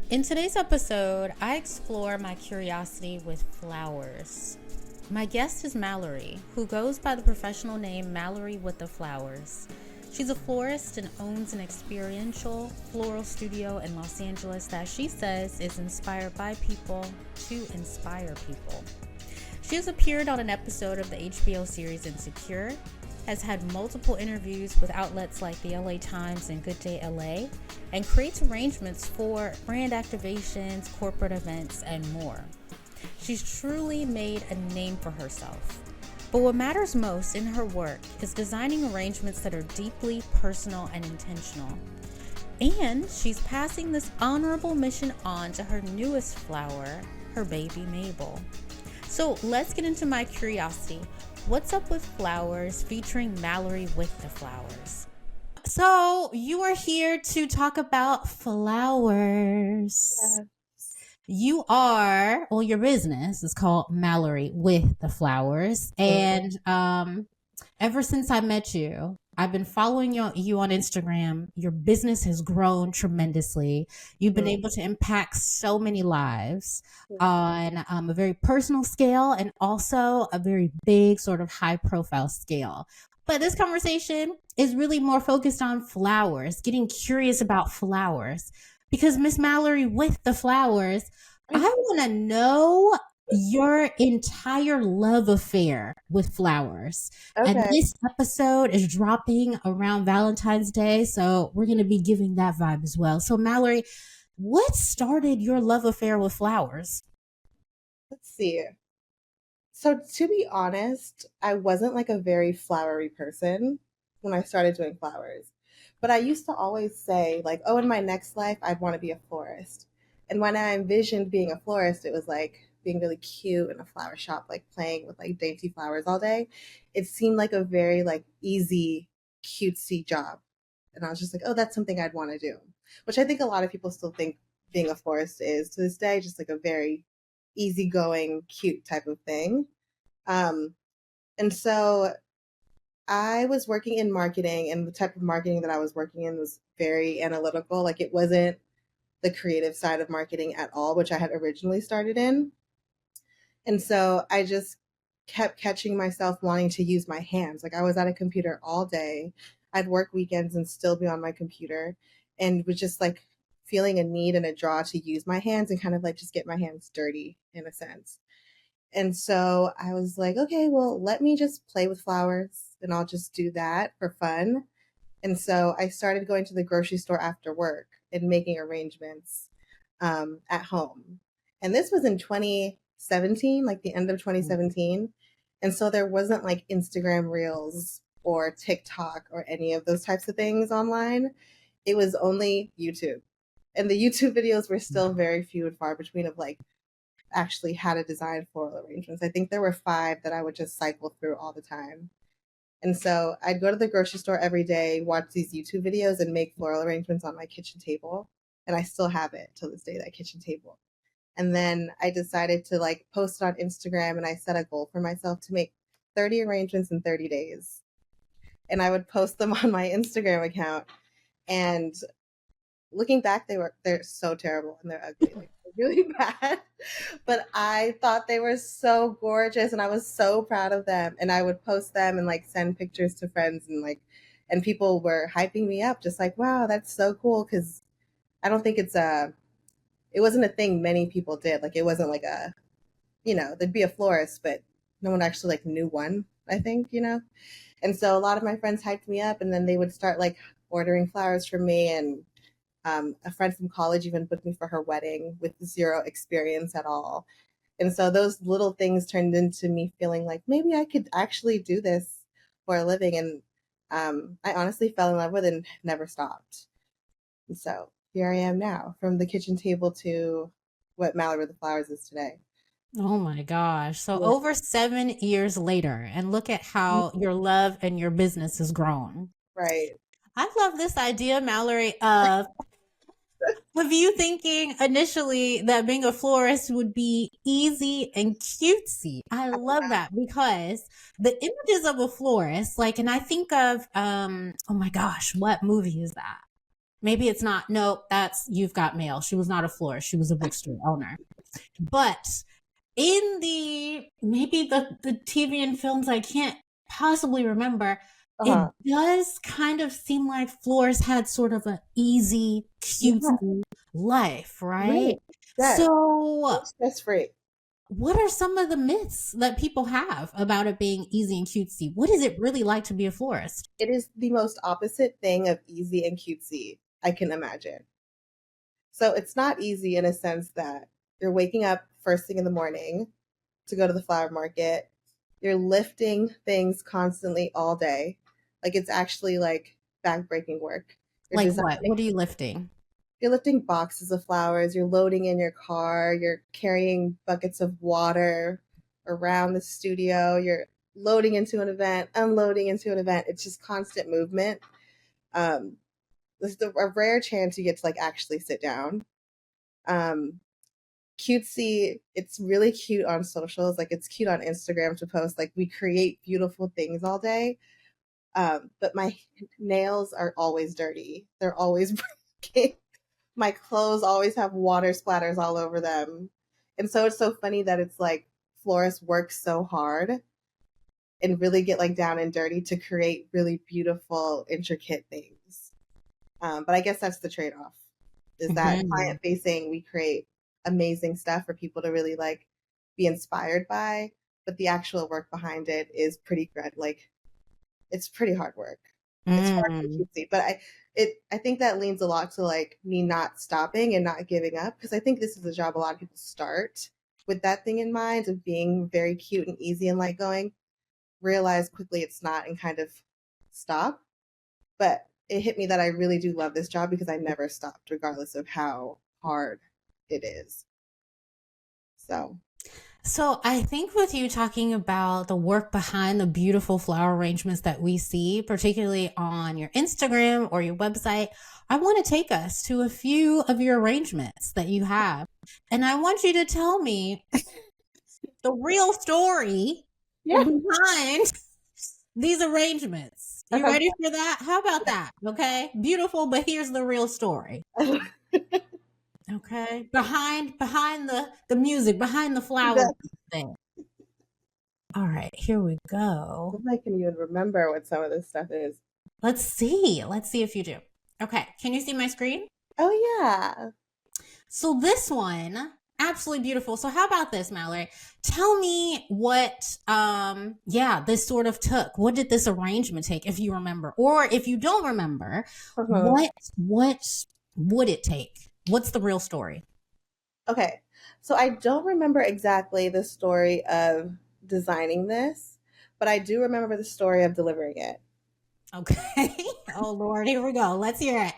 In today's episode, I explore my curiosity with flowers. My guest is Mallory, who goes by the professional name Mallory with the Flowers. She's a florist and owns an experiential floral studio in Los Angeles that she says is inspired by people to inspire people. She has appeared on an episode of the HBO series Insecure, has had multiple interviews with outlets like the LA Times and Good Day LA, and creates arrangements for brand activations, corporate events, and more. She's truly made a name for herself. But what matters most in her work is designing arrangements that are deeply personal and intentional. And she's passing this honorable mission on to her newest flower, her baby Mabel. So let's get into my curiosity. What's up with flowers, featuring Mallory with the Flowers? So you are here to talk about flowers. Yes. You are, well, your business is called Mallory with the Flowers. And ever since I met you, I've been following you on Instagram. Your business has grown tremendously. You've been able to impact so many lives on a very personal scale and also a very big, sort of high profile scale. But this conversation is really more focused on flowers, getting curious about flowers. Because Miss Mallory with the Flowers, I want to know your entire love affair with flowers. And Okay. this episode is dropping around Valentine's Day, so we're going to be giving that vibe as well. So, Mallory, what started your love affair with flowers? Let's see. So to be honest, I wasn't like a very flowery person when I started doing flowers. But I used to always say like, oh, in my next life, I'd want to be a florist. And when I envisioned being a florist, it was like being really cute in a flower shop, like playing with like dainty flowers all day. It seemed like a very like easy, cutesy job. And I was just like, oh, that's something I'd want to do, which I think a lot of people still think being a florist is to this day, just like a very easygoing, cute type of thing. Um, and so I was working in marketing, and the type of marketing that I was working in was very analytical. Like it wasn't the creative side of marketing at all, which I had originally started in. And so I just kept catching myself wanting to use my hands. Like I was at a computer all day. I'd work weekends and still be on my computer and was just like feeling a need and a draw to use my hands and kind of like just get my hands dirty in a sense. And so I was like, okay, well, let me just play with flowers and I'll just do that for fun. And so I started going to the grocery store after work and making arrangements at home. And this was in 2017, like the end of 2017. And so there wasn't like Instagram Reels or TikTok or any of those types of things online. It was only YouTube. And the YouTube videos were still very few and far between of like actually how to design floral arrangements. I think there were five that I would just cycle through all the time. And so I'd go to the grocery store every day, watch these YouTube videos, and make floral arrangements on my kitchen table. And I still have it to this day, that kitchen table. And then I decided to like post it on Instagram, and I set a goal for myself to make 30 arrangements in 30 days. And I would post them on my Instagram account. And looking back, they're so terrible and they're ugly, like really bad. But I thought they were so gorgeous and I was so proud of them. And I would post them and like send pictures to friends and like and people were hyping me up, just like, wow, that's so cool. Cause I don't think it wasn't a thing many people did. Like it wasn't like a, there'd be a florist, but no one actually like knew one, I think, And so a lot of my friends hyped me up and then they would start like ordering flowers from me. And a friend from college even booked me for her wedding with zero experience at all. And so those little things turned into me feeling like maybe I could actually do this for a living. And I honestly fell in love with it and never stopped. And so here I am now, from the kitchen table to what Mallory with the Flowers is today. Oh my gosh. So, Yeah. over 7 years later, and look at how your love and your business has grown. Right. I love this idea, Mallory, of you thinking initially that being a florist would be easy and cutesy. I love that because the images of a florist, like, and I think of, oh my gosh, what movie is that? Maybe it's not. No, that's You've Got Mail. She was not a florist. She was a bookstore owner. But in the TV and films I can't possibly remember, it Uh-huh. does kind of seem like florists had sort of an easy, Yeah. cutesy life, right? Right. Yes. So, So stress free. what are some of the myths that people have about it being easy and cutesy? What is it really like to be a florist? It is the most opposite thing of easy and cutesy I can imagine. So it's not easy in a sense that you're waking up first thing in the morning to go to the flower market. You're lifting things constantly all day. Like it's actually like backbreaking work. You're Like what? designing, What are you lifting? you're lifting boxes of flowers, you're loading in your car, you're carrying buckets of water around the studio, you're loading into an event, unloading into an event. It's just constant movement. Um, this is a rare chance you get to like actually sit down. Um, Cutesy, it's really cute on socials. Like it's cute on Instagram to post. Like we create beautiful things all day. But my nails are always dirty. They're always breaking. My clothes always have water splatters all over them. And so it's so funny that it's like florists work so hard and really get like down and dirty to create really beautiful, intricate things. But I guess that's the trade off is that Mhm. client facing, we create amazing stuff for people to really like be inspired by. But the actual work behind it is pretty good. Like it's pretty hard work. It's far from Mm. cutesy, but I think that leans a lot to like me not stopping and not giving up because I think this is a job a lot of people start with that thing in mind of being very cute and easy and light going, realize quickly it's not and kind of stop. But it hit me that I really do love this job because I never stopped, regardless of how hard it is. So, So I think with you talking about the work behind the beautiful flower arrangements that we see, particularly on your Instagram or your website, I want to take us to a few of your arrangements that you have. And I want you to tell me the real story yeah. behind these arrangements. You Okay. ready for that? How about that? Okay. Beautiful, but here's the real story. Okay. Behind the music, behind the flower thing. All right, here we go. I can even remember what some of this stuff is. Let's see. Let's see if you do. Okay, can you see my screen? Oh, yeah. So this one, absolutely beautiful. So how about this, Mallory? Tell me what this sort of took. What did this arrangement take if you remember? Or if you don't remember, Uh-huh. what would it take? What's the real story? Okay. So I don't remember exactly the story of designing this, but I do remember the story of delivering it. Okay. Oh Lord, here we go. Let's hear it.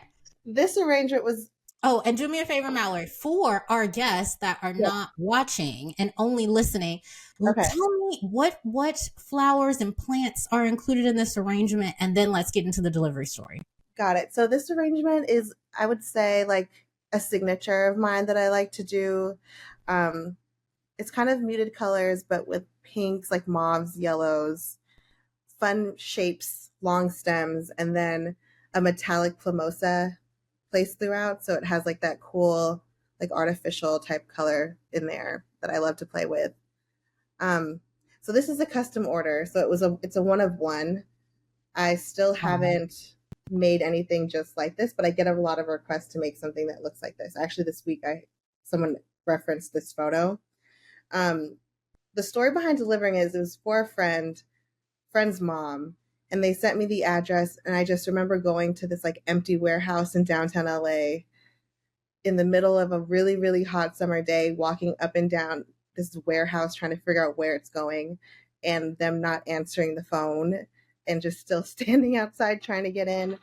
This arrangement was, Oh, and do me a favor, Mallory, for our guests that are yeah, not watching and only listening, okay, tell me what flowers and plants are included in this arrangement, and then let's get into the delivery story. got it. So this arrangement is, I would say, like a signature of mine that I like to do. Um, it's kind of muted colors, but with pinks, like mauves, yellows, fun shapes, long stems, and then a metallic plumosa placed throughout. So it has like that cool, like artificial type color in there that I love to play with. Um, so this is a custom order. So it's a one of one. I still Oh, haven't made anything just like this, but I get a lot of requests to make something that looks like this. Actually, this week I someone referenced this photo. Um, the story behind delivering is it was for a friend's mom, and they sent me the address, and I just remember going to this like empty warehouse in downtown LA in the middle of a really really hot summer day, walking up and down this warehouse trying to figure out where it's going, and them not answering the phone and just still standing outside trying to get in.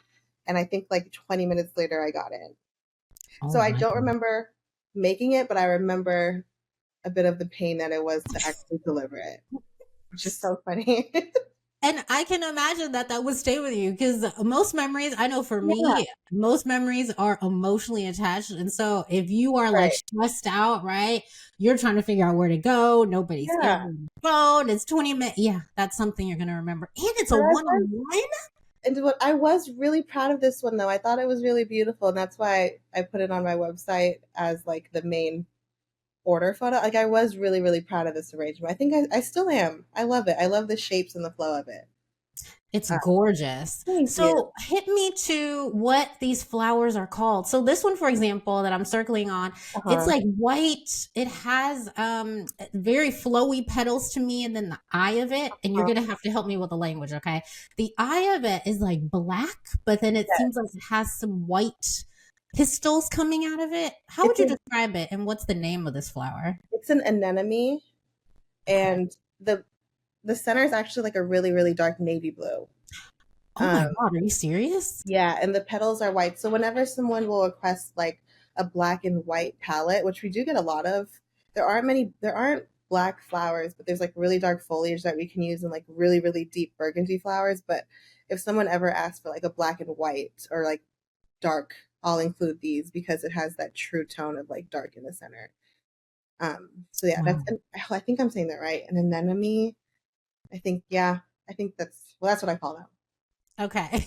And I think like 20 minutes later I got in. oh So I my don't God. remember making it, but I remember a bit of the pain that it was to actually deliver it, which is so funny. And I can imagine that that would stay with you because most memories, I know for Yeah, me, most memories are emotionally attached. And so if you are like right. stressed out, right, you're trying to figure out where to go, nobody's Yeah. answering the phone, it's 20 minutes. Yeah, that's something you're going to remember. And it's a And I one was on one. And what I was really proud of this one though. I thought it was really beautiful, and that's why I put it on my website as like the main order photo. Like I was really, really proud of this arrangement. I think I still am. I love it. I love the shapes and the flow of it. It's Uh, gorgeous. Thank you. So hit me to what these flowers are called. So this one, for example, that I'm circling on, it's Uh-huh. like white. It has very flowy petals to me, and then the eye of it, and you're Uh, gonna have to help me with the language, okay? The eye of it is like black, but then it seems like yes. it has some white pistils coming out of it. How would It's you a describe it, and what's the name of this flower? it's an anemone, Okay. and the center is actually like a really, really dark navy blue. Oh my Um, God, are you serious? yeah, and the petals are white. So whenever someone will request like a black and white palette, which we do get a lot of, there aren't black flowers, but there's like really dark foliage that we can use and like really, really deep burgundy flowers. But if someone ever asks for like a black and white or like dark, I'll include these because it has that true tone of like dark in the center. So yeah, Wow. I think I'm saying that right. An anemone. I think yeah. I think that's what I call them. Okay.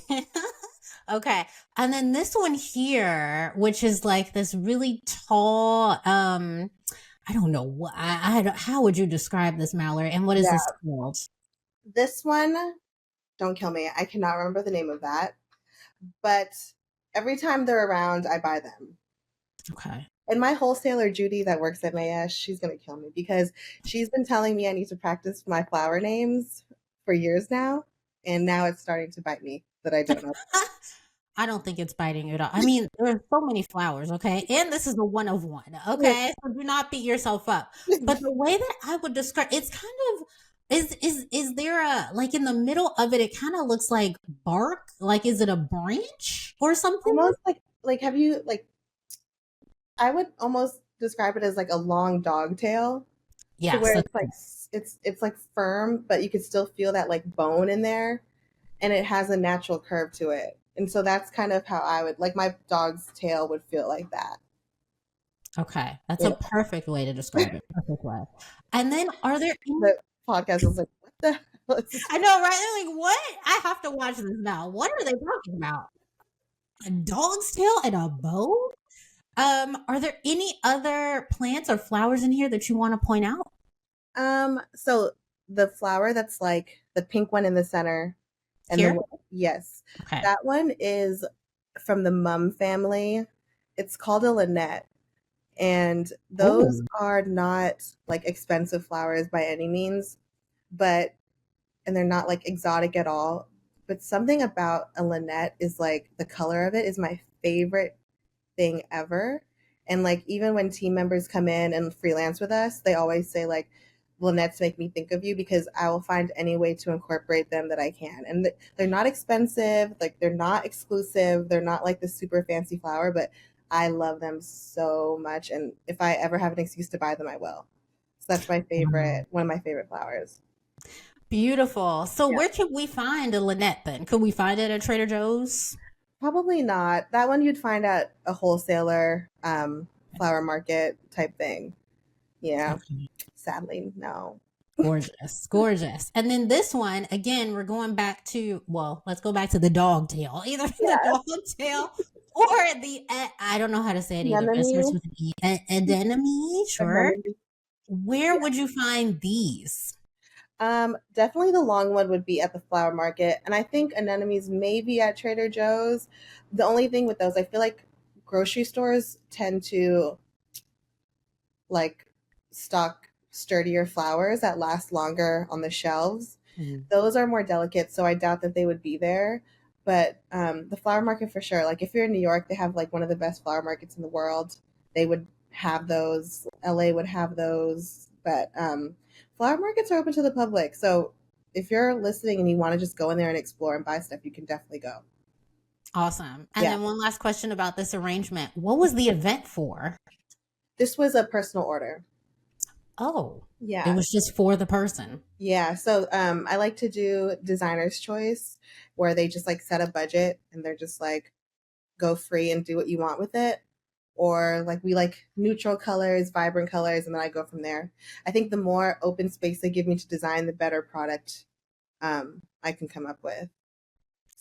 Okay. And then this one here, which is like this really tall, I don't know what how would you describe this, Mallory? And what is this Yeah, called? this one. Don't kill me. I cannot remember the name of that, but every time they're around, I buy them. Okay. And my wholesaler Judy that works at Mayesh, she's gonna kill me because she's been telling me I need to practice my flower names for years now, and now it's starting to bite me that I don't know. I don't think it's biting you at all. I mean, there are so many flowers, okay? And this is a one of one, okay? So do not beat yourself up. But the way that I would describe it's kind of is there a like in the middle of it, it kind of looks like bark? Like is it a branch or something? Almost like have you like I would almost describe it as like a long dog tail to Yes, where that's it's like it's like firm, but you can still feel that like bone in there, and it has a natural curve to it. And so that's kind of how I would like my dog's tail would feel like that. okay. That's a Yeah. perfect way to describe it. Perfect way. And then are there any The podcast was like, what the hell is this? I know, right? They're like, what? I have to watch this now. What are they talking about? A dog's tail and a bow? Are there any other plants or flowers in here that you want to point out? So the flower that's like the pink one in the center, and Here? yes, Okay. that one is from the mum family. It's called a Lynette, and those Oh, are not like expensive flowers by any means, but and they're not like exotic at all. But something about a Lynette is like the color of it is my favorite thing ever. And like even when team members come in and freelance with us, they always say like, Lynette's make me think of you because I will find any way to incorporate them that I can. And they're not expensive, like they're not exclusive, they're not like the super fancy flower, but I love them so much. And if I ever have an excuse to buy them, I will. So that's my wow. favorite, one of my favorite flowers. Beautiful. So Yeah. where can we find a Lynette then? Could we find it at Trader Joe's? Probably not. That one you'd find at a wholesaler, flower market type thing. Yeah. Okay. Sadly, no. Gorgeous, gorgeous. And then this one, again, we're going back to, well, let's go back to the dog tail. Either the Yeah. dog tail or I don't know how to say it either, but it starts Anemone. with an E. Adenome, sure. Anemone. Where Yeah. would you find these? Definitely the long one would be at the flower market, and I think anemones may be at Trader Joe's. The only thing with those, I feel like grocery stores tend to like stock sturdier flowers that last longer on the shelves. Mhm. Those are more delicate, so I doubt that they would be there. But the flower market for sure. Like if you're in New York, they have like one of the best flower markets in the world. They would have those. LA would have those. But flower markets are open to the public. So if you're listening and you want to just go in there and explore and buy stuff, you can definitely go. Awesome. And Yeah. then one last question about this arrangement. What was the event for? This was a personal order. Oh, it Yeah. was just for the person. Yeah, so I like to do designer's choice where they just like set a budget and they're just like go free and do what you want with it. Or like we like neutral colors, vibrant colors, and then I go from there. I think the more open space they give me to design, the better product I can come up with.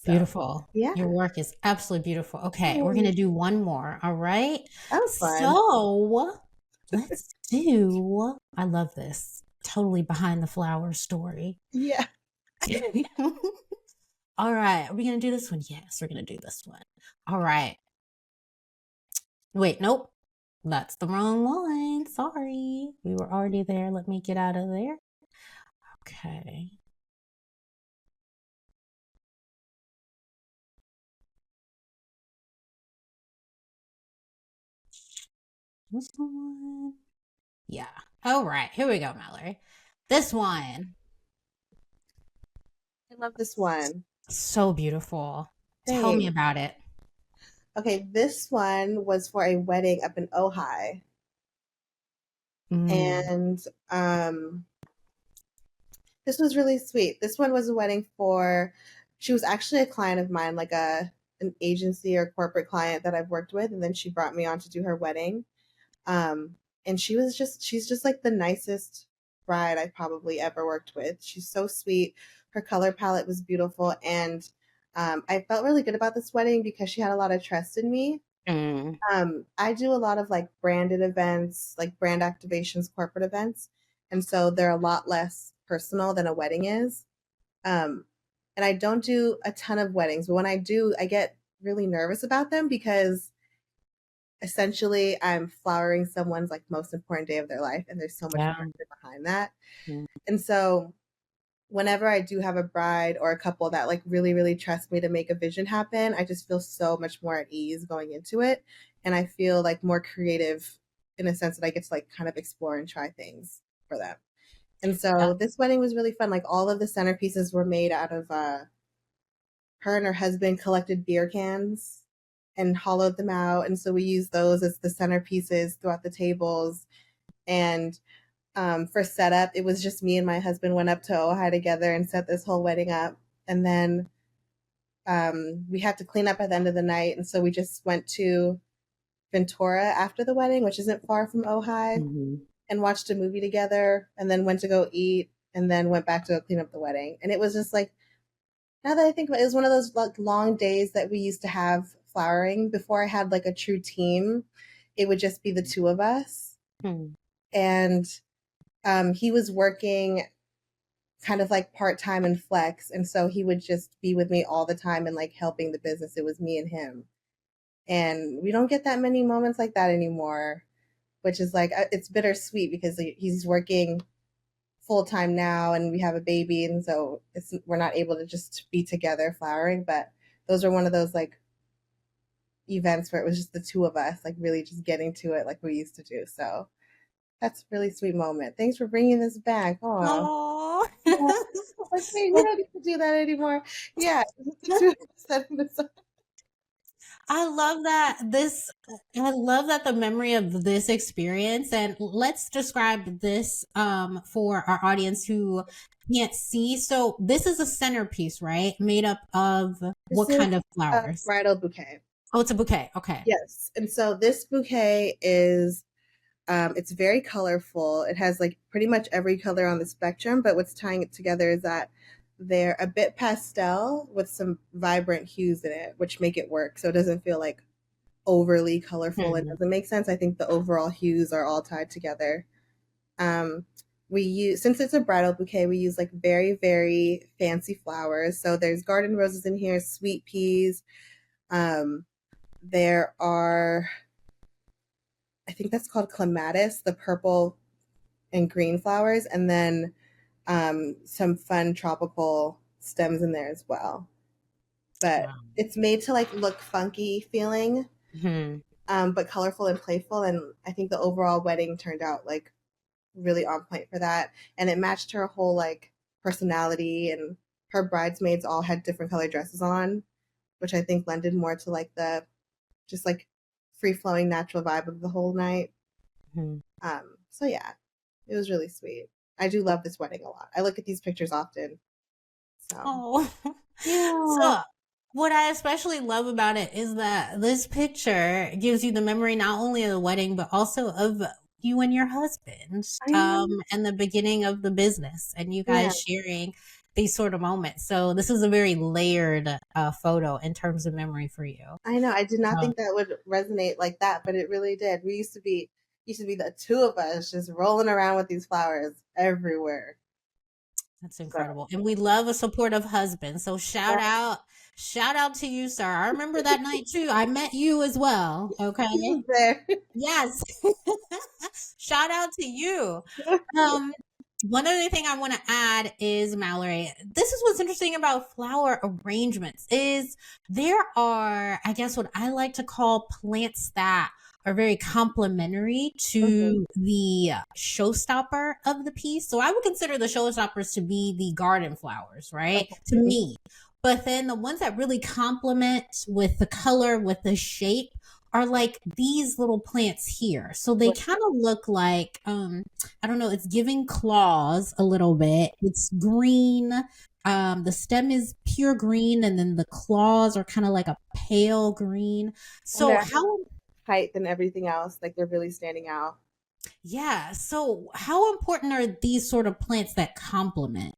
So, Beautiful. yeah, Your work is absolutely beautiful. Okay, we're oh, gonna do one more. All right. that was fun. So let's do. I love this. Totally behind the flower story. Yeah. All right. Are we gonna do this one? Yes, we're gonna do this one. All right. Wait, nope. That's the wrong one. Sorry. We were already there. Let me get out of there. Okay. This one. Yeah. All right. Here we go, Mallory. This one. I love this one. So beautiful. Tell me Thanks. about it. Okay, this one was for a wedding up in Ojai. Mm, And this was really sweet. This one was a wedding for, she was actually a client of mine, like an agency or corporate client that I've worked with, and then she brought me on to do her wedding. Um, and she's just like the nicest bride I probably ever worked with. She's so sweet. Her color palette was beautiful, and I felt really good about this wedding because she had a lot of trust in me. mm, I do a lot of like branded events, like brand activations, corporate events. And so they're a lot less personal than a wedding is. Um, and I don't do a ton of weddings, but when I do, I get really nervous about them because essentially I'm flowering someone's like most important day of their life. And there's so much yeah. pressure behind that. Mm, And so whenever I do have a bride or a couple that like really, really trust me to make a vision happen, I just feel so much more at ease going into it. And I feel like more creative in a sense that I get to like kind of explore and try things for them. And yeah. so this wedding was really fun. Like all of the centerpieces were made out of her and her husband collected beer cans and hollowed them out. And so we used those as the centerpieces throughout the tables. And for setup, it was just me and my husband went up to Ojai together and set this whole wedding up. And then we had to clean up at the end of the night. And so we just went to Ventura after the wedding, which isn't far from Ojai, Mhm. and watched a movie together and then went to go eat and then went back to go clean up the wedding. And it was just like, now that I think about it, it was one of those like long days that we used to have flowering before I had like a true team. It would just be the two of us. Hmm. And he was working kind of like part time and flex. And so he would just be with me all the time and like helping the business. It was me and him. And we don't get that many moments like that anymore, which is like, it's bittersweet because he's working full time now and we have a baby. And so we're not able to just be together flowering. But those are one of those like events where it was just the two of us, like really just getting to it like we used to do. So that's a really sweet moment. Thanks for bringing this back. Oh, Oh. yeah. Like, wait, we don't need to do that anymore. Yeah, the two of us setting this up. I love that I love that the memory of this experience, and let's describe this for our audience who can't see. So this is a centerpiece, right? Made up of This what is kind of a flowers? bridal bouquet. Oh, it's a bouquet. Okay. Yes, and so this bouquet is it's very colorful. It has like pretty much every color on the spectrum, but what's tying it together is that they're a bit pastel with some vibrant hues in it, which make it work. So it doesn't feel like overly colorful. It Mhm. doesn't make sense. I think the overall hues are all tied together. Um, we use, since it's a bridal bouquet, we use like very, very fancy flowers. So there's garden roses in here, sweet peas. Um, there are, I think that's called clematis, the purple and green flowers, and then some fun tropical stems in there as well. But Wow. it's made to like look funky feeling, Mhm. but colorful and playful. And I think the overall wedding turned out like really on point for that. And it matched her whole like personality, and her bridesmaids all had different color dresses on, which I think lended more to like the just like free flowing natural vibe of the whole night. Mhm. So yeah, it was really sweet. I do love this wedding a lot. I look at these pictures often. So Oh. yeah, So what I especially love about it is that this picture gives you the memory not only of the wedding, but also of you and your husband, I know. and the beginning of the business and you Yeah, guys sharing. these sort of moments. So this is a very layered photo in terms of memory for you. I know. I did not So think that would resonate like that, but it really did. We used to be the two of us just rolling around with these flowers everywhere. that's So incredible. And we love a supportive husband. So shout out to you, sir. I remember that night too. I met you as well. Okay. he was there. Yes. Shout out to you. Um, one other thing I want to add is, Mallory, this is what's interesting about flower arrangements is there are, I guess, what I like to call plants that are very complementary Mhm. to the showstopper of the piece. So I would consider the showstoppers to be the garden flowers, right? To Okay. me. But then the ones that really complement with the color, with the shape, are like these little plants here. So they kind of look like I don't know, it's giving claws a little bit. It's green. The stem is pure green and then the claws are kind of like a pale green. And So their how height and everything else, like they're really standing out. yeah, so how important are these sort of plants that complement?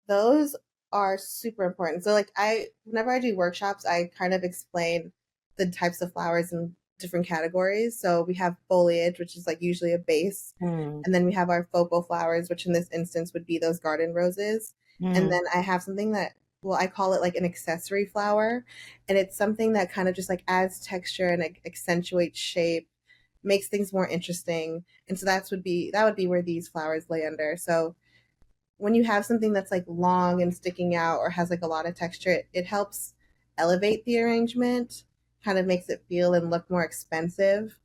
Those are super important. So like whenever I do workshops, I kind of explain the types of flowers in different categories. So we have foliage, which is like usually a base, Mm, and then we have our focal flowers, which in this instance would be those garden roses. And mm, then I have something that, well, I call it like an accessory flower, and it's something that kind of just like adds texture and like, accentuates shape, makes things more interesting. And so that would be where these flowers lay under. So when you have something that's like long and sticking out or has like a lot of texture, it helps elevate the arrangement, kind of makes it feel and look more expensive,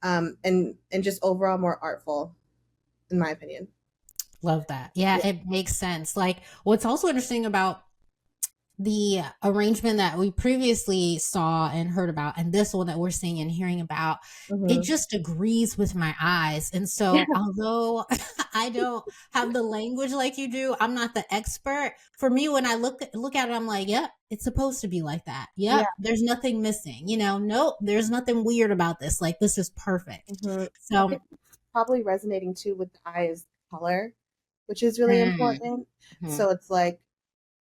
and just overall more artful, in my opinion. love that. Yeah, Yeah. it makes sense. Like what's also interesting about the arrangement that we previously saw and heard about and this one that we're seeing and hearing about, it Hmm. just agrees with my eyes. And so although I don't have the language like you do, I'm not the expert. For me, when I look at it, I'm like, yep, it's supposed to be like that. Yeah. Yep, there's nothing missing. Nope, there's nothing weird about this. Like this is perfect. Hmm. I So think probably resonating too with the eye is color, which is really important. mhm. So it's like,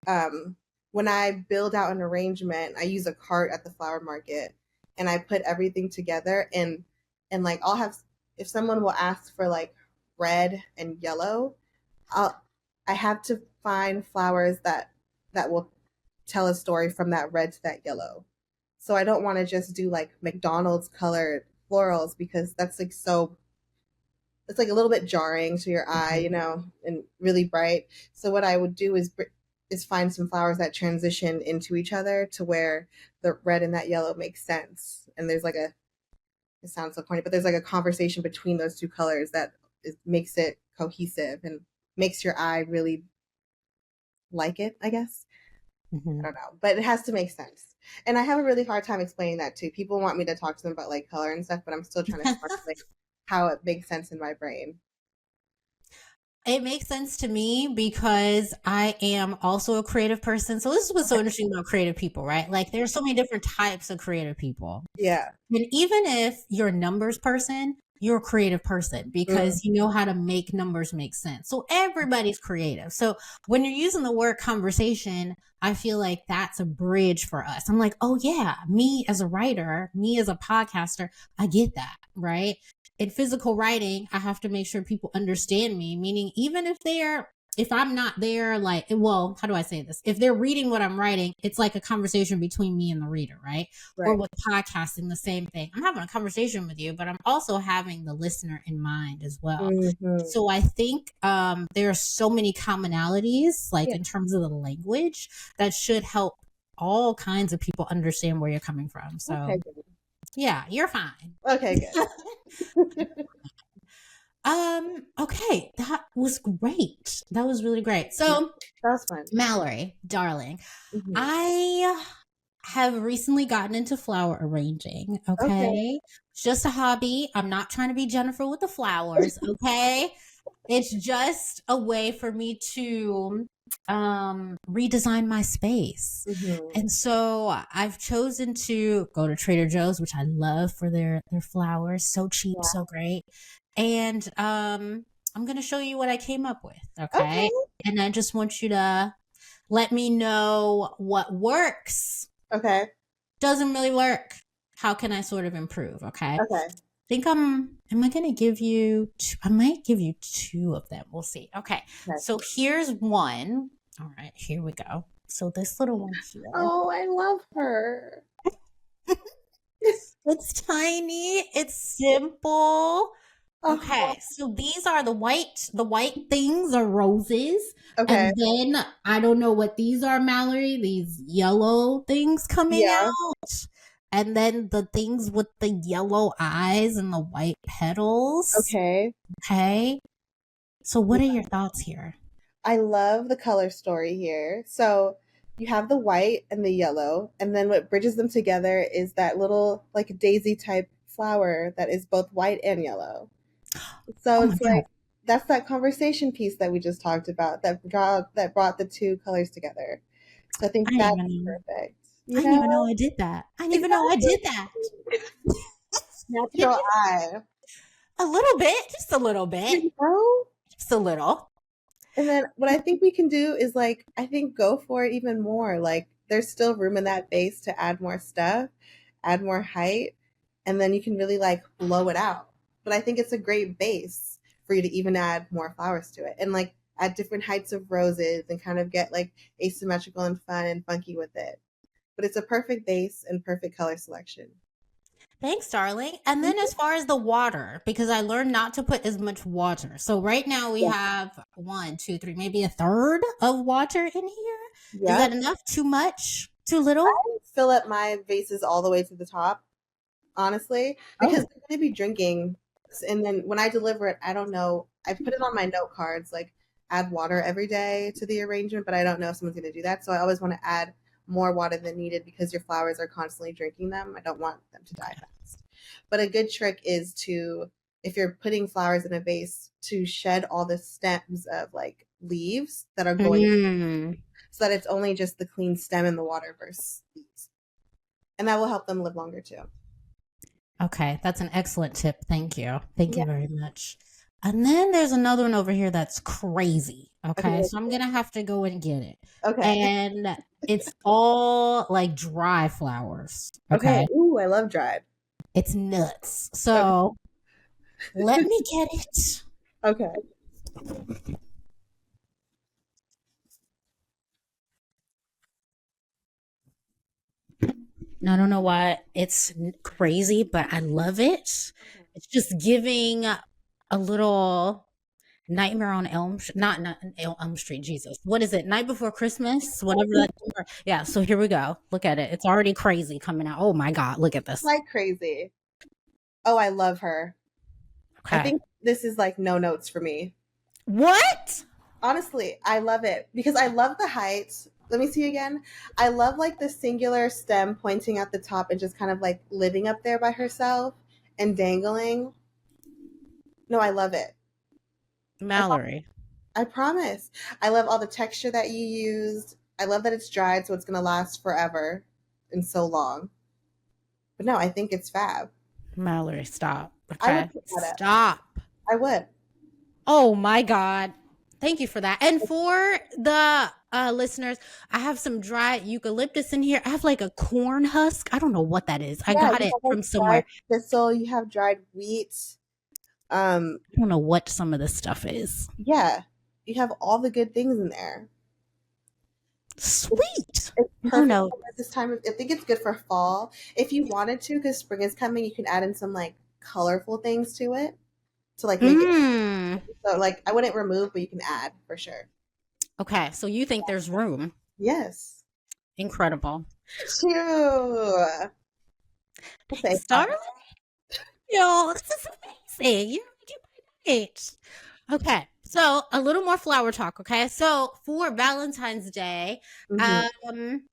um, when I build out an arrangement, I use a cart at the flower market, and I put everything together, and like I'll have, if someone will ask for like red and yellow, I'll I have to find flowers that will tell a story from that red to that yellow. So I don't want to just do like McDonald's colored florals because that's like so, it's like a little bit jarring to your eye, Mhm. and really bright. So what I would do is find some flowers that transition into each other to where the red and that yellow makes sense. And there's like a, it sounds so corny, but there's like a conversation between those two colors that makes it cohesive and makes your eye really like it, I guess. I Mhm. don't know, but it has to make sense. And I have a really hard time explaining that too. People want me to talk to them about like color and stuff, but I'm still trying to explain how it makes sense in my brain. It makes sense to me because I am also a creative person. So this is what's so interesting about creative people, right? Like there's so many different types of creative people. Yeah. And even if you're a numbers person, you're a creative person Mm. because you know how to make numbers make sense. So everybody's creative. So when you're using the word conversation, I feel like that's a bridge for us. I'm like, oh yeah, me as a writer, me as a podcaster, I get that, right? In physical writing, I have to make sure people understand me, meaning even if I'm not there, like, well, how do I say this? If they're reading what I'm writing, it's like a conversation between me and the reader, right? Or Right. with podcasting, the same thing. I'm having a conversation with you, but I'm also having the listener in mind as well. Hmm. So I think there are so many commonalities, like Yeah. in terms of the language, that should help all kinds of people understand where you're coming from. Okay, So good. yeah, you're fine. Okay, good. Okay, that was great. That was really great. That So, was fun. Mallory, darling, Hmm. I have recently gotten into flower arranging. Okay. Okay. It's just a hobby. I'm not trying to be Jennifer with the flowers. Okay. It's just a way for me to redesign my space. Hmm. And so I've chosen to go to Trader Joe's, which I love for their flowers. So cheap, Yeah. so great. And I'm gonna show you what I came up with. Okay. Okay. and I just want you to let me know what works. Okay. Doesn't really work. How can I sort of improve? Okay. Okay. Think am I gonna give you two, I might give you two of them. We'll see. Okay. Okay. So here's one. All right, here we go. So this little one here. Oh, I love her. It's tiny, it's simple. Oh, Okay, so these are the white things are roses. okay. And then I don't know what these are, Mallory, these yellow things coming Yeah. out. And then the things with the yellow eyes and the white petals. Okay. Okay. So what are your thoughts here? I love the color story here. So you have the white and the yellow, and then what bridges them together is that little like daisy type flower that is both white and yellow. So Oh my it's god. like that's that conversation piece that we just talked about that brought the two colors together. So I I think didn't that's even perfect. I You didn't even know know? I did that. I didn't even know I Exactly. did that. Natural eye. A little bit, just a little bit, You know? just a little. And then what I think we can do is like I think go for it even more. Like there's still room in that base to add more stuff, add more height, and then you can really like blow it out. But I think it's a great base for you to even add more flowers to it and like add different heights of roses and kind of get like asymmetrical and fun and funky with it. But it's a perfect base and perfect color selection. Thanks, darling. And then as far as the water, because I learned not to put as much water. So right now we Yeah. have one, two, three, maybe a third of water in here. Is that Yep. enough? Too much? Too little? Fill up my vases all the way to the top, honestly, because Oh. they're going to be drinking. And then when I deliver it, I don't know. I put it on my note cards, like add water every day to the arrangement, but I don't know if someone's going to do that. So I always want to add more water than needed because your flowers are constantly drinking them. I don't want them to die fast. But a good trick is to, if you're putting flowers in a vase, to shed all the stems of like leaves that are going Mm. so that it's only just the clean stem in the water versus leaves. And that will help them live longer too. Okay, that's an excellent tip. Thank you. Thank Yeah. you very much. And then there's another one over here that's crazy. Okay, Okay. so I'm gonna have to go and get it. Okay. And it's all like dry flowers. Okay. Okay, Ooh, I love dried. it's nuts. Okay. So let me get it. Okay. I don't know why it's crazy, but I love it. It's just giving a little Nightmare on not Elm Street. Jesus, what is it? Night Before Christmas, whatever that. Yeah. So here we go. Look at it. It's already crazy coming out. Oh my god, look at this. Like crazy. Oh, I love her. I Okay. think this is like no notes for me. What? Honestly, I love it because I love the heights. Let me see again. I love like the singular stem pointing at the top and just kind of like living up there by herself and dangling. No, I love it. I, Mallory. I promise. I love all the texture that you used. I love that it's dried, so it's going to last forever and so long. But no, I think it's fab. Mallory, stop. I would Okay. pick that up. Stop. I would. Oh my god. Thank you for that. And for the listeners, I have some dried eucalyptus in here. I have like a corn husk. I don't know what that is. I Yeah, got you it have like from dried somewhere. thistle, you have dried wheat. Um, I don't know what some of this stuff is. yeah, you have all the good things in there. Sweet. It's No, perfect no. at this time. I think it's good for fall. If you wanted to, because spring is coming, you can add in some like colorful things to it to like make it Mm. so like I wouldn't remove, but you can add for sure. Okay, so you think there's room. Yes. Incredible. Phew. Say Thanks, hi. darling. Yo, this is amazing. You're making my night. Okay, so a little more flower talk, okay? So for Valentine's Day, Mhm. um,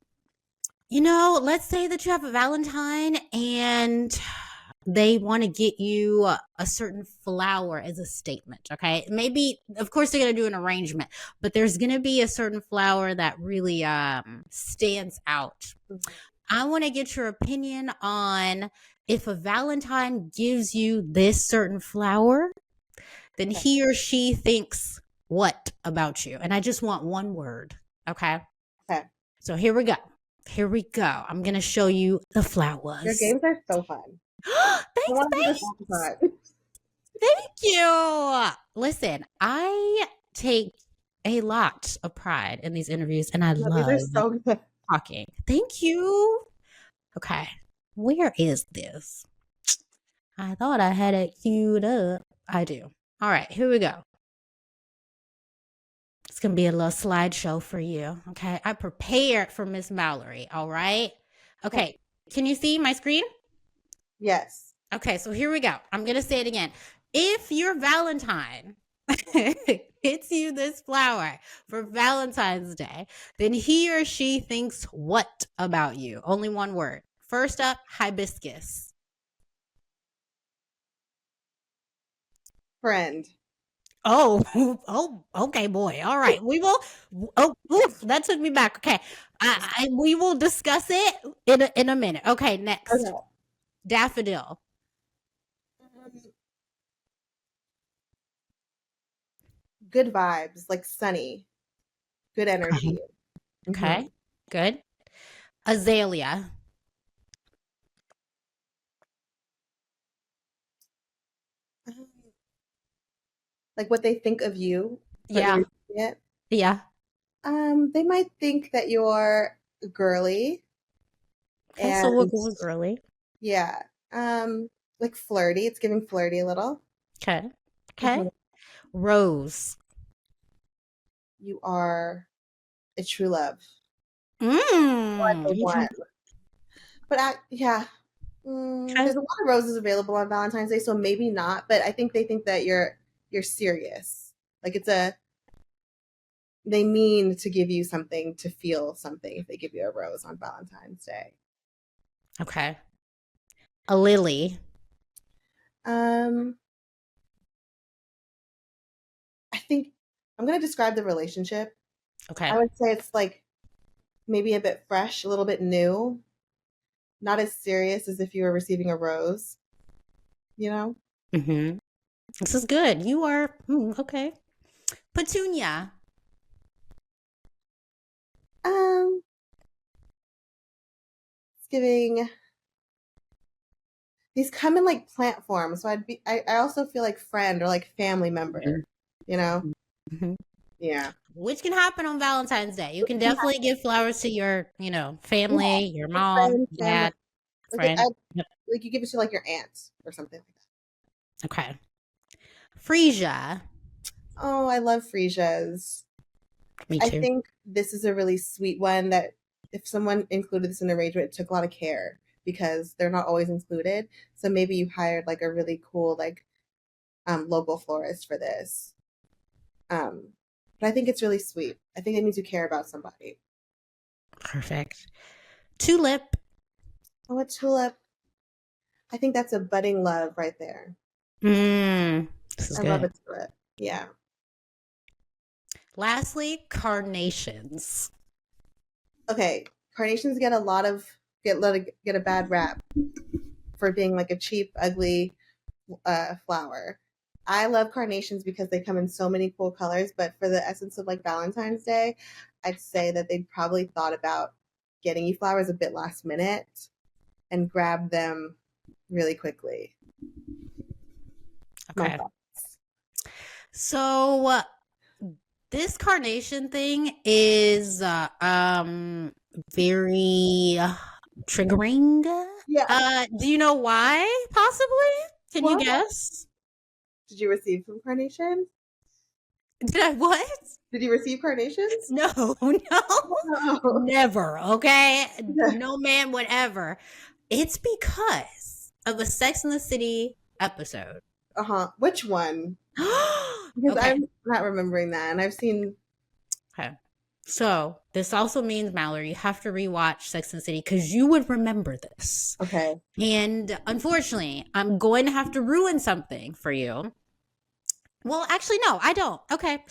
let's say that you have a Valentine and they want to get you a certain flower as a statement, okay? Maybe, of course, they're going to do an arrangement, but there's going to be a certain flower that really stands out. Mhm. I want to get your opinion on if a Valentine gives you this certain flower, then Okay. he or she thinks what about you? And I just want one word. Okay. Okay. So here we go. Here we go. I'm going to show you the Your flowers. games are so fun. I Thanks, want to do this thanks. all the time. Thank you. Listen, I take a lot of pride in these interviews and I No, these love are so good. talking. Thank you. Okay. Where is this? I thought I had it queued up. I do. All right, here we go. It's going to be a little slideshow for you. Okay. I prepared for Miss Mallory. All right. Okay. Can you see my screen? Yes. Okay. So here we go. I'm going to say it again. If your Valentine gets you this flower for Valentine's Day, then he or she thinks what about you? Only one word. First up, hibiscus. Friend. Oh, oh, okay, boy. All right, we will. Oh, oof, that took me back. Okay, we will discuss it in a minute. Okay, next, Okay. daffodil. Good vibes, like sunny, good energy. Okay, good. Azalea. Mhm. Like what they think of you, but Yeah, you're it. yeah. They might think that you're girly Okay, so we'll and go with girly. yeah, like flirty. It's giving flirty a little. Okay, okay. Mhm. Rose. You are a true love. The Mm. one. But yeah, Okay. there's a lot of roses available on Valentine's Day, so maybe not. But I think they think that you're serious. Like they mean to give you something to feel something if they give you a rose on Valentine's Day. Okay. A lily. Um, I think I'm gonna describe the relationship. Okay. I would say it's like maybe a bit fresh, a little bit new, not as serious as if you were receiving a rose, you know? Mm-hmm. This is good. You are okay. Petunia. Um, it's giving these come in like plant form. So I also feel like friend or like family member, you know? Mm-hmm. Yeah. Which can happen on Valentine's Day. You can definitely give flowers to your, Yeah. family, your Like mom, friend, family. dad, Like friend. Yep. like you give it to like your aunt or something like that. Okay. Freesia. Oh, I love freesias. Me I too. think this is a really sweet one that if someone included this in an arrangement, it took a lot of care because they're not always included. So maybe you hired like a really cool like local florist for this. Um, but I think it's really sweet. I think it means you care about somebody. Perfect. Tulip. Oh, a tulip. I think that's a budding love right there. This is I love good. a tulip. Yeah. Lastly, carnations. Okay. Carnations get a bad rap for being like a cheap, ugly flower. I love carnations because they come in so many cool colors, but for the essence of like Valentine's Day, I'd say that they probably thought about getting you flowers a bit last minute and grab them really quickly. My Okay. thoughts. So this carnation thing is very triggering. Yeah. Do you know why? Possibly? Can you Well, guess? did you receive some carnations? Did I what? Did you receive carnations? No, no, Oh. never. Okay, no man would ever. It's because of a Sex in the City episode. Uh-huh. Which one? Because Okay. I'm not remembering that. And I've seen Okay. So this also means, Mallory, you have to rewatch Sex and the City because you would remember this. okay. And unfortunately, I'm going to have to ruin something for you. Well, actually, no, I don't. Okay.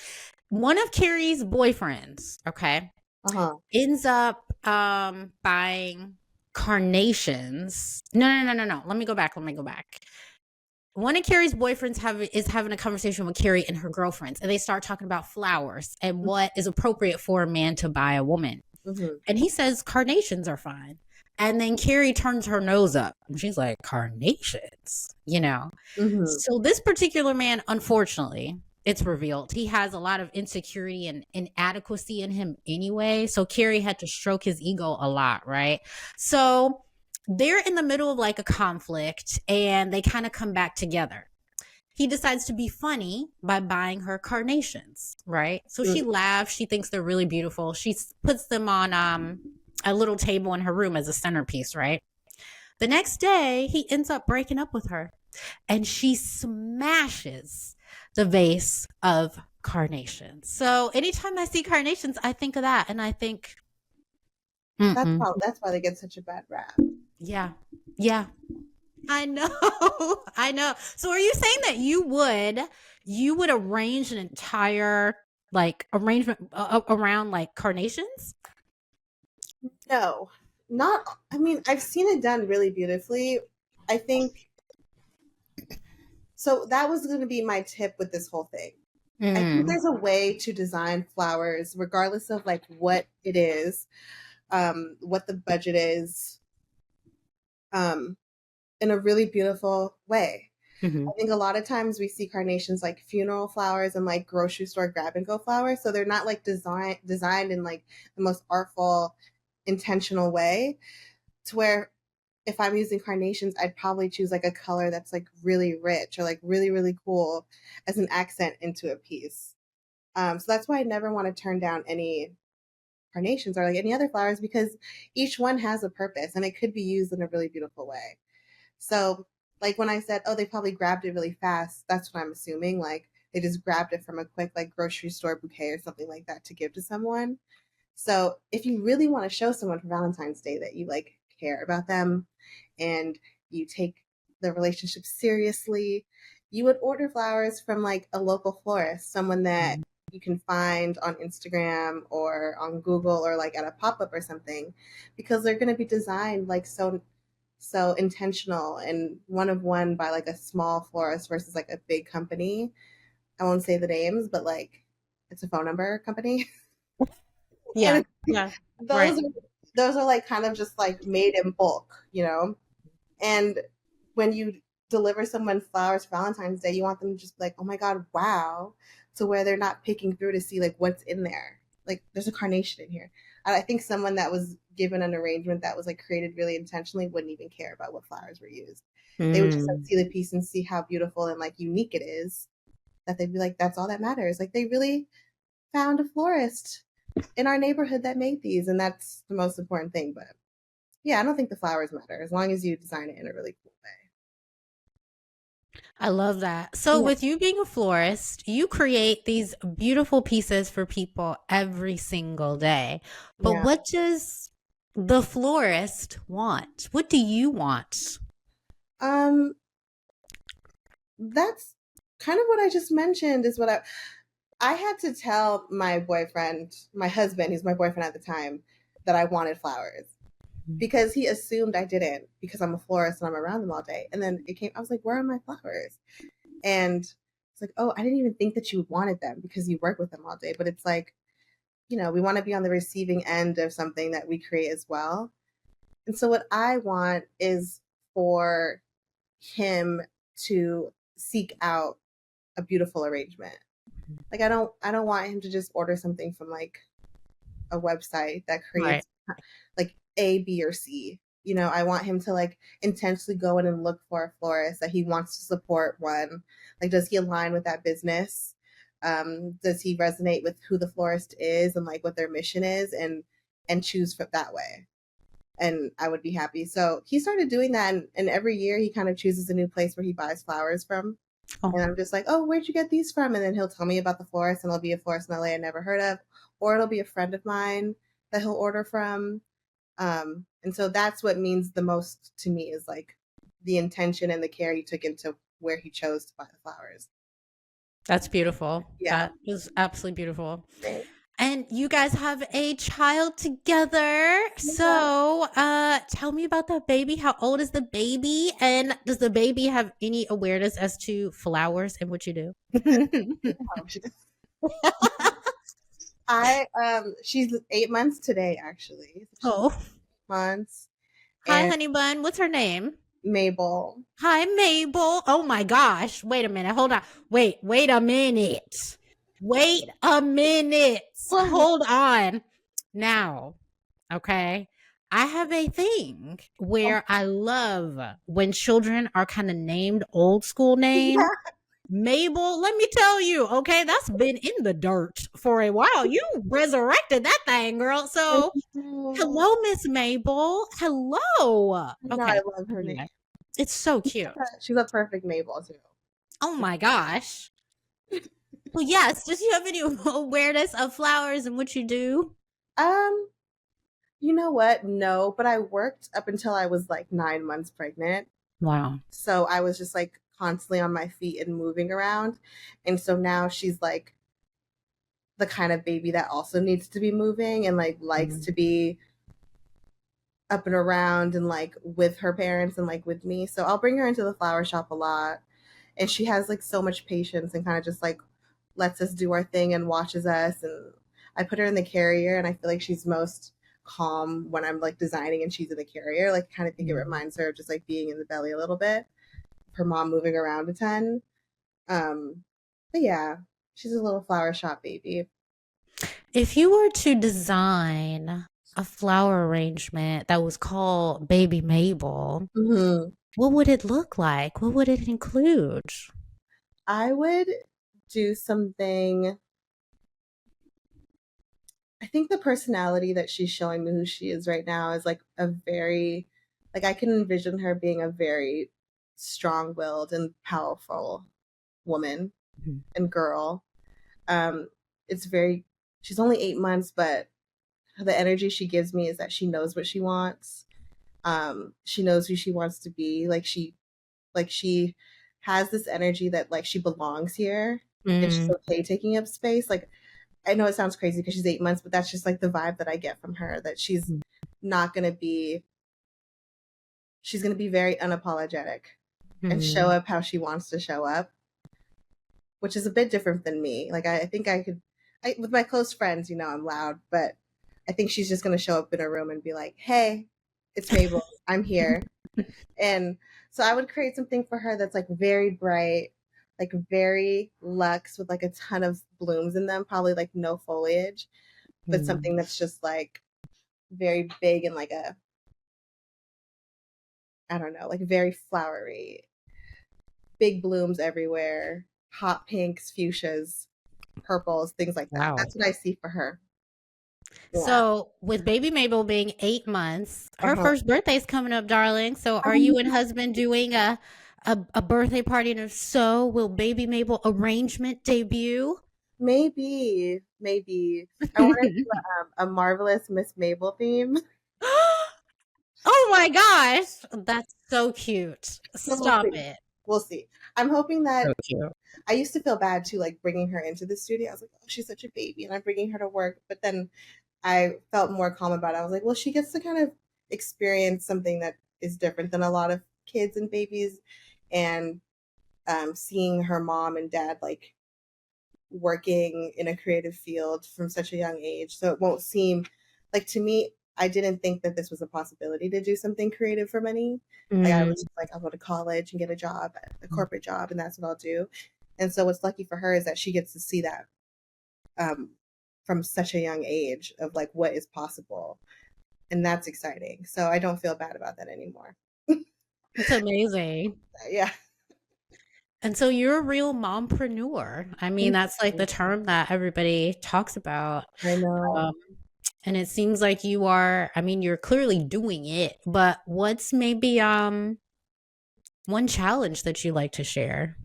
One of Carrie's boyfriends, okay, Uh-huh. ends up buying carnations. No. Let me go back. one of Carrie's boyfriends is having a conversation with Carrie and her girlfriends, and they start talking about flowers and what is appropriate for a man to buy a woman. Mm-hmm. And he says carnations are fine. And then Carrie turns her nose up and she's like, carnations, you know? Mm-hmm. So this particular man, unfortunately, it's revealed he has a lot of insecurity and inadequacy in him anyway. So Carrie had to stroke his ego a lot, right? So they're in the middle of like a conflict and they kind of come back together. He decides to be funny by buying her carnations, right? So she laughs. She thinks they're really beautiful. She puts them on a little table in her room as a centerpiece, right? The next day, he ends up breaking up with her and she smashes the vase of carnations. So anytime I see carnations, I think of that and I think, That's why they get such a bad rap. yeah, yeah. I know. I know. So are you saying that you would arrange an entire like arrangement around like carnations? No, not. I mean, I've seen it done really beautifully. I think so. That was going to be my tip with this whole thing. I think there's a way to design flowers, regardless of like what it is, what the budget is, in a really beautiful way. Mm-hmm. I think a lot of times we see carnations like funeral flowers and like grocery store grab and go flowers, so they're not like designed in like the most artful, intentional way. To where if I'm using carnations, I'd probably choose like a color that's like really rich or like really really cool as an accent into a piece. So that's why I never want to turn down any carnations or like any other flowers because each one has a purpose and it could be used in a really beautiful way. So, like when I said, oh, they probably grabbed it really fast, that's what I'm assuming. Like they just grabbed it from a quick like grocery store bouquet or something like that to give to someone. So, if you really want to show someone for Valentine's Day that you like care about them and you take the relationship seriously, you would order flowers from like a local florist, someone that you can find on Instagram or on Google or like at a pop up or something, because they're going to be designed like so intentional and one of one by like a small florist versus like a big company. I won't say the names, but like it's a phone number company. Yeah. And Yeah. Right. those are those are like kind of just like made in bulk, you know? And when you deliver someone flowers for Valentine's Day, you want them to just be like, oh my God, wow. To where they're not picking through to see like what's in there. Like there's a carnation in here. And I think someone that was given an arrangement that was like created really intentionally wouldn't even care about what flowers were used. They would just like, see the piece and see how beautiful and like unique it is. That they'd be like, that's all that matters. Like they really found a florist in our neighborhood that made these, and that's the most important thing. But yeah, I don't think the flowers matter as long as you design it in a really cool I love that. So, way. with you being a florist, you create these beautiful pieces for people every single day. But Yeah. what does the florist want? What do you want? Um, that's kind of what I just mentioned is what I had to tell my boyfriend, my husband, who's my boyfriend at the time, that I wanted flowers because he assumed I didn't because I'm a florist and I'm around them all day. And then I was like, where are my flowers? And it's like, oh, I didn't even think that you wanted them because you work with them all day. But it's like, we want to be on the receiving end of something that we create as well. And so what I want is for him to seek out a beautiful arrangement. Like I don't want him to just order something from like a website that Right. creates like A, B, or C. I want him to like intentionally go in and look for a florist that he wants to support one. Like, does he align with that business? Does he resonate with who the florist is and like what their mission is and choose from that way? And I would be happy. So he started doing that, and every year he kind of chooses a new place where he buys flowers from. Oh, And I'm just like, oh, where'd you get these from? And then he'll tell me about the florist, and it'll be a florist in LA I never heard of, or it'll be a friend of mine that he'll order from. And so that's what means the most to me is like the intention and the care he took into where he chose to buy the flowers. that's beautiful. Yeah. That is absolutely beautiful. Thanks. And you guys have a child together. Yeah. So, tell me about the baby. How old is the baby? And does the baby have any awareness as to flowers and what you do? Oh, she's 8 months today, actually. She's Oh, 8 months. hi, And honey bun. What's her name? Mabel. Hi, Mabel. Oh my gosh. Wait a minute. Hold on. Wait a minute. Wait a minute. What? Hold on. Now, okay. I have a thing Oh, where I love when children are kind of named old school names. yeah. Mabel, let me tell you, okay, that's been in the dirt for a while. You resurrected that thing, girl. Thank So, you. hello, Miss Mabel. Hello. I know, I Okay. love her name. Anyway, it's so cute. She's a perfect Mabel, too. Oh my gosh. Well, yes. Does you have any awareness of flowers and what you do? Um, you know what? No, but I worked up until I was like 9 months pregnant. Wow. So I was just like constantly on my feet and moving around. And so now she's like the kind of baby that also needs to be moving and like likes Mhm. to be up and around and like with her parents and like with me. So I'll bring her into the flower shop a lot. And she has like so much patience and kind of just like lets us do our thing and watches us. And I put her in the carrier and I feel like she's most calm when I'm like designing and she's in the carrier. Like kind of think it Mhm. reminds her of just like being in the belly a little bit. Her mom moving around a ton. Um, but yeah, she's a little flower shop baby. If you were to design a flower arrangement that was called Baby Mabel, Hmm. what would it look like? What would it include? I would do something. I think the personality that she's showing me who she is right now is like a very, like I can envision her being a very strong willed and powerful woman Mhm. and girl. Um, it's very, she's only 8 months, but the energy she gives me is that she knows what she wants. She knows who she wants to be. Like she has this energy that like she belongs here and she's Mm, okay taking up space. Like I know it sounds crazy because she's 8 months, but that's just like the vibe that I get from her that not gonna be she's gonna be very unapologetic and show mm, up how she wants to show up, which is a bit different than me. Like I think with my close friends, I'm loud, but I think she's just gonna show up in a room and be like, "Hey, it's Mabel. I'm here." And so I would create something for her that's like very bright, like very luxe with like a ton of blooms in them, probably like no foliage, but mm. something that's just like very big and like I don't know, like very flowery, big blooms everywhere, hot pinks, fuchsias, purples, things like that. Wow. That's what I see for her. Yeah. So, with baby Mabel being 8 months, her Uh-huh. first birthday is coming up, darling. So, are you and husband doing a birthday party? And if so, will baby Mabel arrangement debut? Maybe. I want to do a marvelous Miss Mabel theme. Oh my gosh, that's so cute. So we'll Stop see. it. We'll see. I'm hoping that So cute. I used to feel bad too, like bringing her into the studio. I was like, oh, she's such a baby, and I'm bringing her to work. But then I felt more calm about it. I was like, well, she gets to kind of experience something that is different than a lot of kids and babies, and seeing her mom and dad like working in a creative field from such a young age. So it won't seem like to me, I didn't think that this was a possibility to do something creative for money. Like I was Mm, just like, I'll go to college and get a job, a corporate job, and that's what I'll do. And so what's lucky for her is that she gets to see that um, from such a young age of like what is possible. And that's exciting. So I don't feel bad about that anymore. that's amazing. Yeah. And so you're a real mompreneur. I mean, that's like the term that everybody talks about. I know. Um, and it seems like you are, I mean, you're clearly doing it, but what's maybe one challenge that you like to share?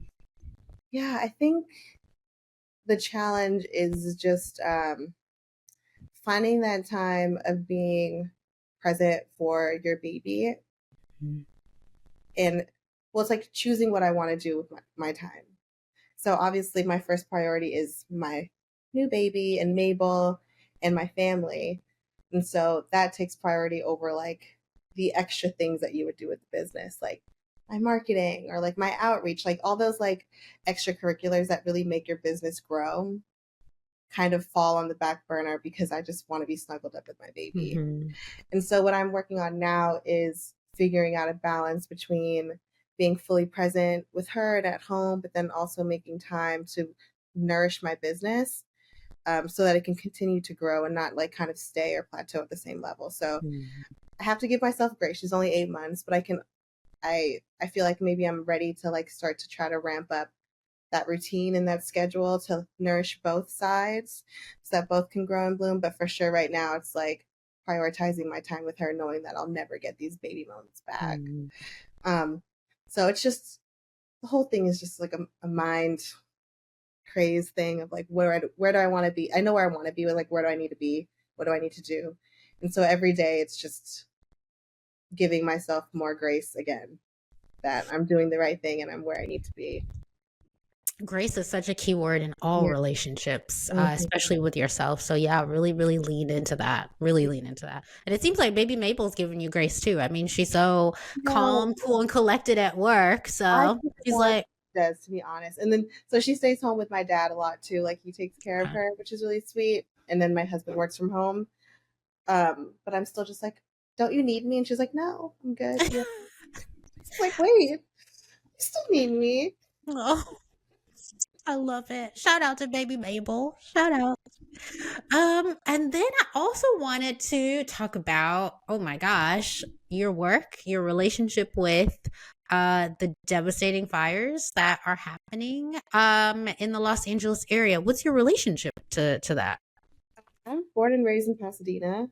Yeah, I think the challenge is just finding that time of being present for your baby Mm, and well it's like choosing what I want to do with my time. So obviously my first priority is my new baby and Mabel, and my family. And so that takes priority over like the extra things that you would do with the business, like my marketing or like my outreach, like all those like extracurriculars that really make your business grow kind of fall on the back burner because I just want to be snuggled up with my baby. Mm-hmm. And so what I'm working on now is figuring out a balance between being fully present with her and at home, but then also making time to nourish my business, so that it can continue to grow and not like kind of stay or plateau at the same level. So I have to give myself grace. She's only 8 months, but I feel like maybe I'm ready to like start to try to ramp up that routine and that schedule to nourish both sides so that both can grow and bloom. But for sure, right now, it's like prioritizing my time with her, knowing that I'll never get these baby moments back. Mm-hmm. Um, so it's just the whole thing is just like a mind craze thing of like where do I want to be? I know where I want to be, but like where do I need to be? What do I need to do? And so every day it's just giving myself more grace again that I'm doing the right thing and I'm where I need to be. Grace is such a key word in all Yeah. relationships, Mhm. especially with yourself. So yeah, really, really lean into that. Really lean into that. And it seems like baby Mabel's giving you grace too. I mean, she's so No, calm, cool, and collected at work. I So think it's she's more like, does, to be honest. And then so she stays home with my dad a lot too. Like he takes care of okay. her, which is really sweet. And then my husband works from home. But I'm still just like, don't you need me? And she's like, no, I'm good. Yeah. It's like, wait, you still need me. Oh, I love it. Shout out to baby Mabel. Shout out. And then I also wanted to talk about, oh my gosh, your work, your relationship with the devastating fires that are happening in the Los Angeles area. What's your relationship to that? I'm born and raised in Pasadena.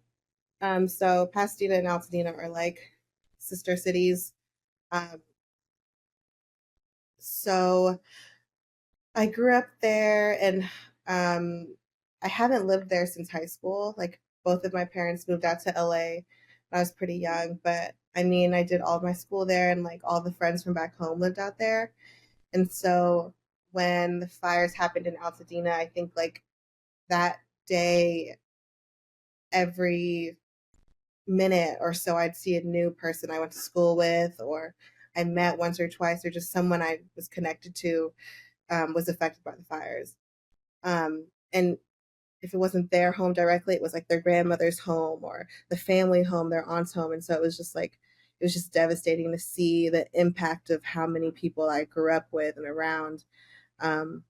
So Pasadena and Altadena are like sister cities. Um, so I grew up there, and um, I haven't lived there since high school. Like both of my parents moved out to LA when I was pretty young, but I mean, I did all of my school there, and like all the friends from back home lived out there. And so when the fires happened in Altadena, I think like that day, every minute or so, I'd see a new person I went to school with, or I met once or twice, or just someone I was connected to was affected by the fires. And if it wasn't their home directly, it was like their grandmother's home or the family home, their aunt's home. And so it was just like, it was just devastating to see the impact of how many people I grew up with and around, um,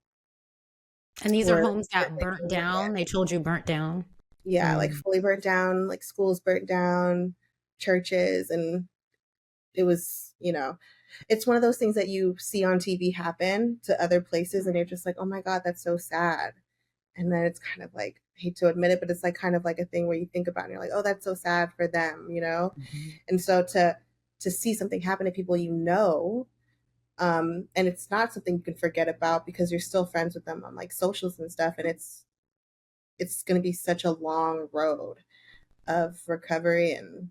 And these are were homes that burnt taken. down. They told you burnt down. Yeah, like Mm. fully burnt down, like schools burnt down, churches, and it was, it's one of those things that you see on TV happen to other places, and you're just like, oh my God, that's so sad. And then it's kind of like, I hate to admit it, but it's like kind of like a thing where you think about it and you're like, oh, that's so sad for them. Mhm. And so to see something happen to people and it's not something you can forget about because you're still friends with them on like socials and stuff, and it's going to be such a long road of recovery and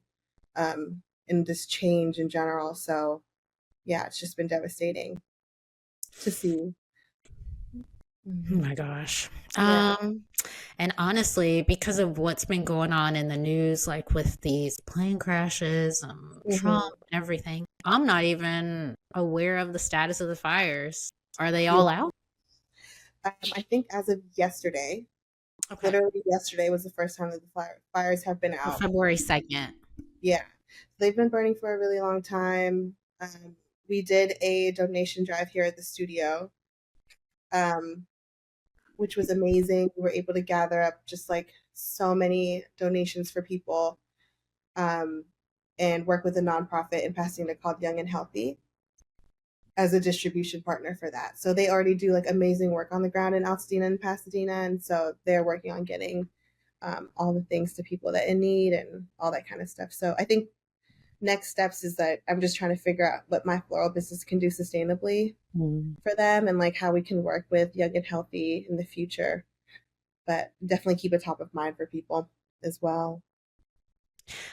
this change in general. So yeah, it's just been devastating to see. Oh Mhm. my gosh. Yeah. And honestly, because of what's been going on in the news, like with these plane crashes, Trump Hmm. and everything, I'm not even aware of the status of the fires. Are they Yeah. all out? I think as of yesterday, Okay. literally yesterday was the first time that the fires have been So out. February 2nd. Yeah, they've been burning for a really long time. We did a donation drive here at the studio, um, which was amazing. We were able to gather up just like so many donations for people, um, and work with a nonprofit in Pasadena called Young and Healthy as a distribution partner for that. So they already do like amazing work on the ground in Altadena and Pasadena, and so they're working on getting all the things to people that in need and all that kind of stuff. So I think next steps is that I'm just trying to figure out what my floral business can do sustainably Mm. for them and like how we can work with Young and Healthy in the future. But definitely keep it top of mind for people as well.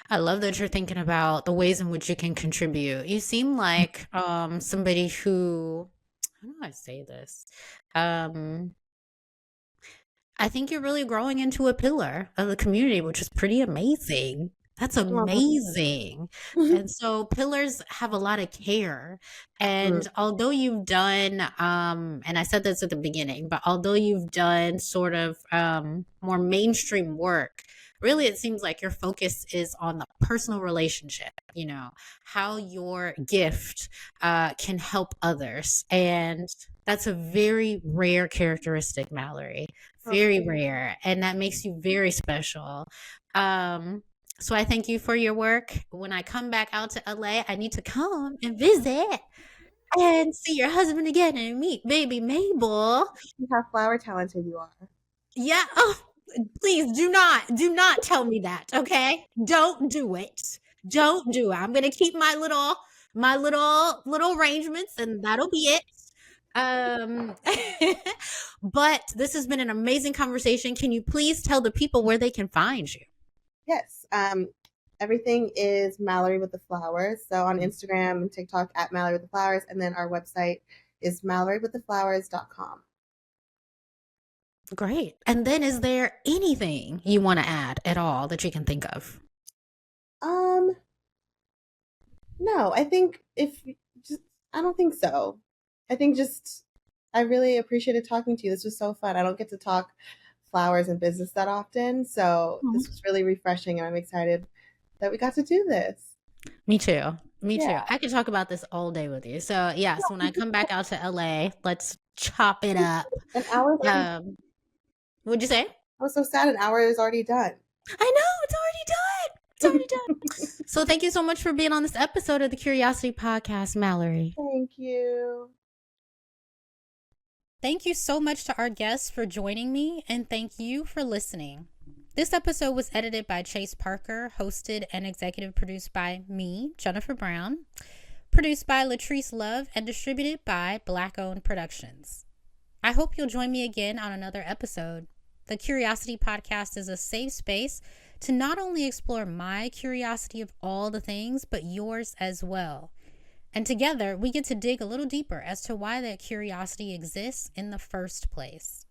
I love that you're thinking about the ways in which you can contribute. You seem like somebody who, how do I say this? Um, I think you're really growing into a pillar of the community, which is pretty amazing. That's Oh. amazing. And so pillars have a lot of care. Mm, And although you've done, and I said this at the beginning, but although you've done sort of more mainstream work, really it seems like your focus is on the personal relationship, how your gift can help others. And that's a very rare characteristic, Mallory. oh, Very rare. And that makes you very special. Um, so I thank you for your work. When I come back out to LA, I need to come and visit and see your husband again and meet baby Mabel. see how flower talented you are. Yeah. Oh, please do not tell me that. Okay. Don't do it. Don't do it. I'm going to keep my little arrangements and that'll be it. Um, but this has been an amazing conversation. Can you please tell the people where they can find you? Yes. Everything is Mallory with the Flowers. So on Instagram and TikTok at Mallory with the Flowers, and then our website is MalloryWithTheFlowers.com. Great. And then is there anything you want to add at all that you can think of? Um, no, I think if just I don't think so. I think just I really appreciated talking to you. This was so fun. I don't get to talk flowers and business that often, so Mhm. this was really refreshing, and I'm excited that we got to do this. Me too. Me too. Yeah, I could talk about this all day with you. So, yes, when I come back out to LA, let's chop it up. an hour's already. What'd you say? I was so sad. An hour is already done. I know, it's already done. It's already done. So, thank you so much for being on this episode of the Curiosity Podcast, Mallory. Thank you. Thank you so much to our guests for joining me, and thank you for listening. This episode was edited by Chase Parker, hosted and executive produced by me, Jennifer Brown, produced by Latrice Lauve, and distributed by BlakOWND Productions. I hope you'll join me again on another episode. The Curiosity Podcast is a safe space to not only explore my curiosity of all the things, but yours as well. And together, we get to dig a little deeper as to why that curiosity exists in the first place.